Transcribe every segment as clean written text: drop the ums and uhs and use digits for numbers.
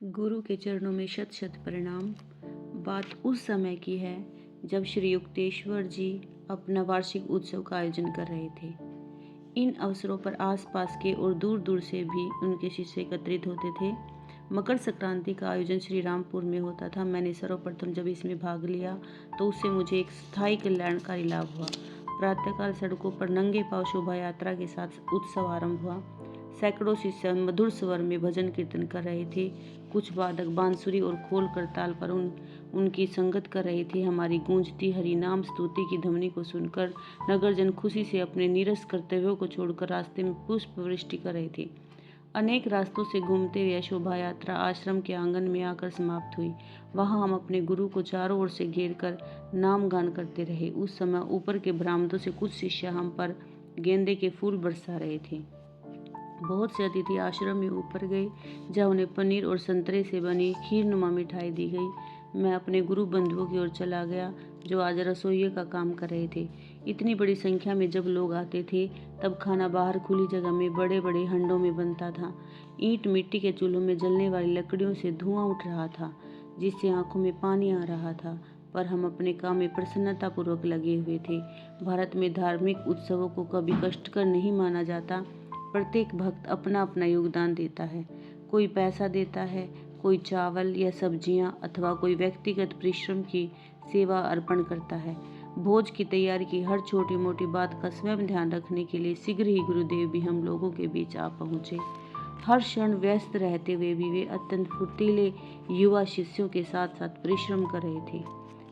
गुरु के चरणों में शत शत प्रणाम। बात उस समय की है जब श्री युक्तेश्वर जी अपना वार्षिक उत्सव का आयोजन कर रहे थे। इन अवसरों पर आसपास के और दूर दूर से भी उनके शिष्य एकत्रित होते थे। मकर संक्रांति का आयोजन श्री रामपुर में होता था। मैंने सर्वप्रथम जब इसमें भाग लिया तो उससे मुझे एक स्थायी कल्याणकारी लाभ हुआ। प्रातःकाल सड़कों पर नंगे पांव शोभा यात्रा के साथ उत्सव आरंभ हुआ। सैकड़ों शिष्य मधुर स्वर में भजन कीर्तन कर रहे थे। कुछ वादक बांसुरी और खोल कर ताल पर उनकी संगत कर रहे थे। हमारी गूंजती हरि नाम स्तुति की ध्वनि को सुनकर नगरजन खुशी से अपने नीरस कर्तव्यों को छोड़कर रास्ते में पुष्प वृष्टि कर रहे थे। अनेक रास्तों से घूमते हुए शोभा यात्रा आश्रम के आंगन में आकर समाप्त हुई। वहां हम अपने गुरु को चारों ओर से घेर कर नाम गान करते रहे। उस समय ऊपर के बरामदों से कुछ शिष्य हम पर गेंदे के फूल बरसा रहे थे। बहुत से अतिथि आश्रम में ऊपर गए, जहाँ उन्हें पनीर और संतरे से बनी खीरनुमा मिठाई दी गई। मैं अपने गुरु बंधुओं की ओर चला गया जो आज रसोइये का काम कर रहे थे। इतनी बड़ी संख्या में जब लोग आते थे तब खाना बाहर खुली जगह में बड़े बड़े हंडों में बनता था। ईंट मिट्टी के चूल्हों में जलने वाली लकड़ियों से धुआं उठ रहा था, जिससे आंखों में पानी आ रहा था, पर हम अपने काम में प्रसन्नतापूर्वक लगे हुए थे। भारत में धार्मिक उत्सवों को कभी कष्टकर नहीं माना जाता। प्रत्येक भक्त अपना अपना योगदान देता है। कोई पैसा देता है, कोई चावल या सब्जियां, अथवा कोई व्यक्तिगत परिश्रम की सेवा अर्पण करता है। भोज की तैयारी की हर छोटी मोटी बात का स्वयं ध्यान रखने के लिए शीघ्र ही गुरुदेव भी हम लोगों के बीच आ पहुंचे। हर क्षण व्यस्त रहते हुए भी वे अत्यंत फुर्तीले युवा शिष्यों के साथ साथ परिश्रम कर रहे थे।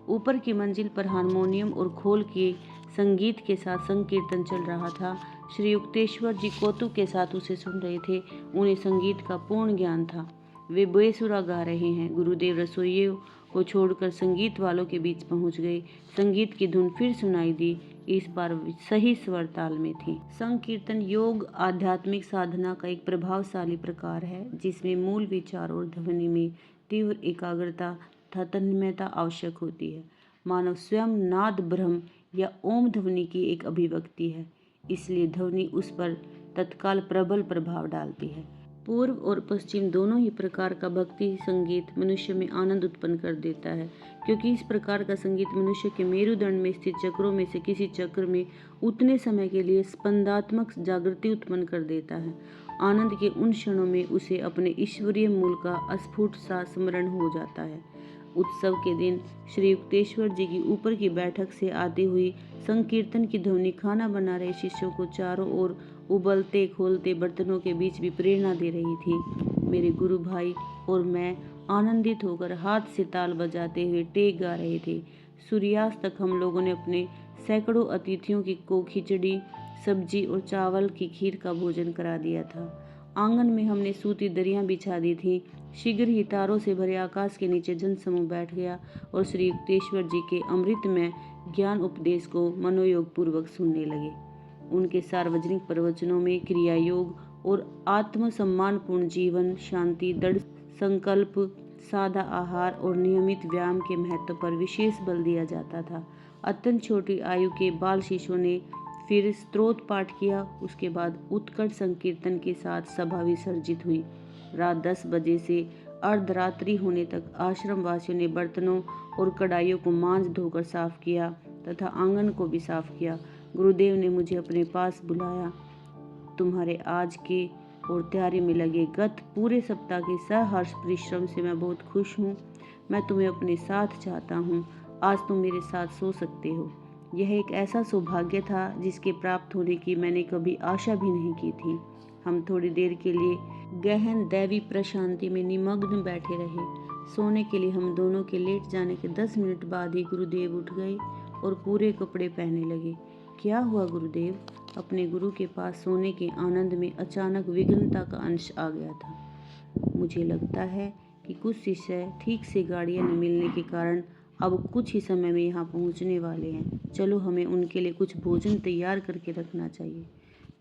ऊपर की मंजिल पर हारमोनियम और खोल के संगीत के साथ संकीर्तन चल रहा था। श्री युक्तेश्वर जी कौतुक के साथ उसे सुन रहे थे। उन्हें संगीत का पूर्ण ज्ञान था। वे बेसुरा गा रहे हैं। गुरुदेव रसोइयों को छोड़कर संगीत वालों के बीच पहुंच गए। संगीत की धुन फिर सुनाई दी। इस बार सही स्वर ताल में थी। संकीर्तन योग आध्यात्मिक साधना का एक प्रभावशाली प्रकार है, जिसमें मूल विचार और ध्वनि में तीव्र एकाग्रता तथा तन्मयता आवश्यक होती है। मानव स्वयं नाद ब्रह्म या ओम ध्वनि की एक अभिव्यक्ति है, इसलिए ध्वनि उस पर तत्काल प्रबल प्रभाव डालती है। पूर्व और पश्चिम दोनों ही प्रकार का भक्ति संगीत मनुष्य में आनंद उत्पन्न कर देता है, क्योंकि इस प्रकार का संगीत मनुष्य के मेरुदंड में स्थित चक्रों में से किसी चक्र में उतने समय के लिए स्पंदात्मक जागृति उत्पन्न कर देता है। आनंद के उन क्षणों में उसे अपने ईश्वरीय मूल का अस्फुट सा स्मरण हो जाता है। उत्सव के दिन श्री युक्तेश्वर जी की ऊपर की बैठक से आती हुई संकीर्तन की ध्वनि खाना बना रहे शिष्यों को चारों ओर उबलते खोलते बर्तनों के बीच भी प्रेरणा दे रही थी। मेरे गुरु भाई और मैं आनंदित होकर हाथ से ताल बजाते हुए टेक गा रहे थे। सूर्यास्त तक हम लोगों ने अपने सैकड़ों अतिथियों को खिचड़ी, सब्जी और चावल की खीर का भोजन करा दिया था। आंगन में हमने सूती दरियां बिछा दी थी। शीघ्र ही तारों से भरे आकाश के नीचे जनसमूह बैठ गया और श्री युक्तेश्वर जी के अमृतमय ज्ञान उपदेश को मनोयोग पूर्वक सुनने लगे। उनके सार्वजनिक प्रवचनों में क्रिया योग और आत्मसम्मानपूर्ण जीवन, शांति, दृढ़ संकल्प, सादा आहार और नियमित व्यायाम के महत्व पर विशेष बल दिया जाता था। अत्यंत छोटी आयु के बाल शिशुओं ने फिर स्तोत्र पाठ किया। उसके बाद उत्कट संकीर्तन के साथ सभा विसर्जित हुई। रात 10 बजे से अर्धरात्रि होने तक आश्रम वासियों ने बर्तनों और कढ़ाइयों को मांज धोकर साफ किया तथा आंगन को भी साफ किया। गुरुदेव ने मुझे अपने पास बुलाया। तुम्हारे आज के और तैयारी में लगे गत पूरे सप्ताह के सहर्ष परिश्रम से मैं बहुत खुश हूँ। मैं तुम्हें अपने साथ चाहता हूँ। आज तुम मेरे साथ सो सकते हो। यह एक ऐसा सौभाग्य था जिसके प्राप्त होने की मैंने कभी आशा भी नहीं की थी। हम थोड़ी देर के लिए गहन दैवी प्रशांति में निमग्न बैठे रहे। सोने के लिए हम दोनों के लेट जाने के 10 मिनट बाद ही गुरुदेव उठ गए और पूरे कपड़े पहनने लगे। क्या हुआ गुरुदेव? अपने गुरु के पास सोने के आनंद में अचानक विघ्नता का अंश आ गया था। मुझे लगता है कि कुछ शिष्य ठीक से गाड़ियां न मिलने के कारण अब कुछ ही समय में यहाँ पहुँचने वाले हैं। चलो, हमें उनके लिए कुछ भोजन तैयार करके रखना चाहिए।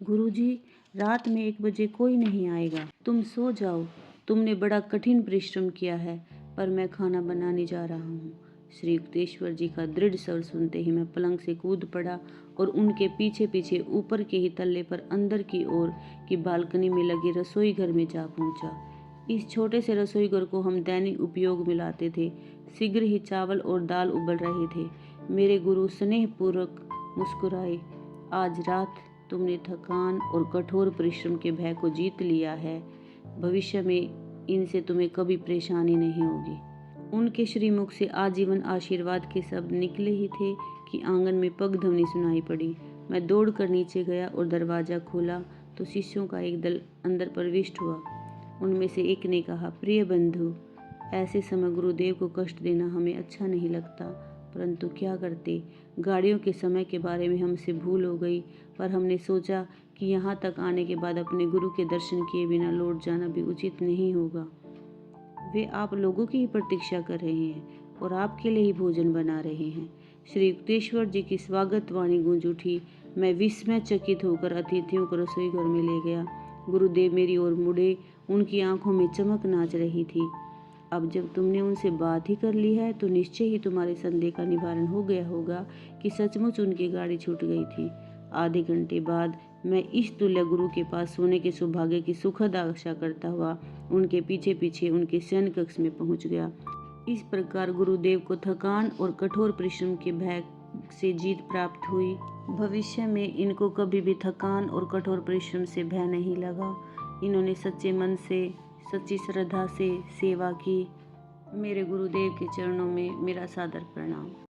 गुरुजी, रात में 1 बजे कोई नहीं आएगा। तुम सो जाओ। तुमने बड़ा कठिन परिश्रम किया है, पर मैं खाना बनाने जा रहा हूँ। श्री युक्तेश्वर जी का दृढ़ स्वर सुनते ही मैं पलंग से कूद पड़ा और उनके पीछे पीछे ऊपर के ही तल्ले पर अंदर की ओर की बालकनी में लगे रसोई घर में जा पहुंचा। इस छोटे से रसोई घर को हम दैनिक उपयोग में लाते थे। शीघ्र ही चावल और दाल उबल रहे थे। मेरे गुरु स्नेहपूर्वक मुस्कुराए। आज रात तुमने थकान और कठोर परिश्रम के भय को जीत लिया है। भविष्य में इनसे तुम्हें कभी परेशानी नहीं होगी। उनके श्रीमुख से आजीवन आशीर्वाद के शब्द निकले ही थे कि आंगन में पगध्वनि सुनाई पड़ी। मैं दौड़कर नीचे गया और दरवाज़ा खोला तो शिष्यों का एक दल अंदर प्रविष्ट हुआ। उनमें से एक ने कहा, प्रिय बंधु, ऐसे समय गुरुदेव को कष्ट देना हमें अच्छा नहीं लगता, परंतु क्या करते, गाड़ियों के समय के बारे में हमसे भूल हो गई, पर हमने सोचा कि यहाँ तक आने के बाद अपने गुरु के दर्शन किए बिना लौट जाना भी उचित नहीं होगा। वे आप लोगों की ही प्रतीक्षा कर रहे हैं और आपके लिए ही भोजन बना रहे हैं। श्री युक्तेश्वर जी की स्वागत वाणी गूंज उठी। मैं विस्मय चकित होकर अतिथियों को रसोई घर में ले गया। गुरुदेव मेरी ओर मुड़े, उनकी आंखों में चमक नाच रही थी। अब जब तुमने उनसे बात ही कर ली है तो निश्चय ही तुम्हारे संदेह का निवारण हो गया होगा कि सचमुच उनकी गाड़ी छूट गई थी। आधे घंटे बाद मैं इस तुल्य गुरु के पास सोने के सौभाग्य की सुखद आशा करता हुआ उनके पीछे पीछे उनके शयन कक्ष में पहुंच गया। इस प्रकार गुरुदेव को थकान और कठोर परिश्रम के भय से जीत प्राप्त हुई। भविष्य में इनको कभी भी थकान और कठोर परिश्रम से भय नहीं लगा। इन्होंने सच्चे मन से, सच्ची श्रद्धा से सेवा की। मेरे गुरुदेव के चरणों में मेरा सादर प्रणाम।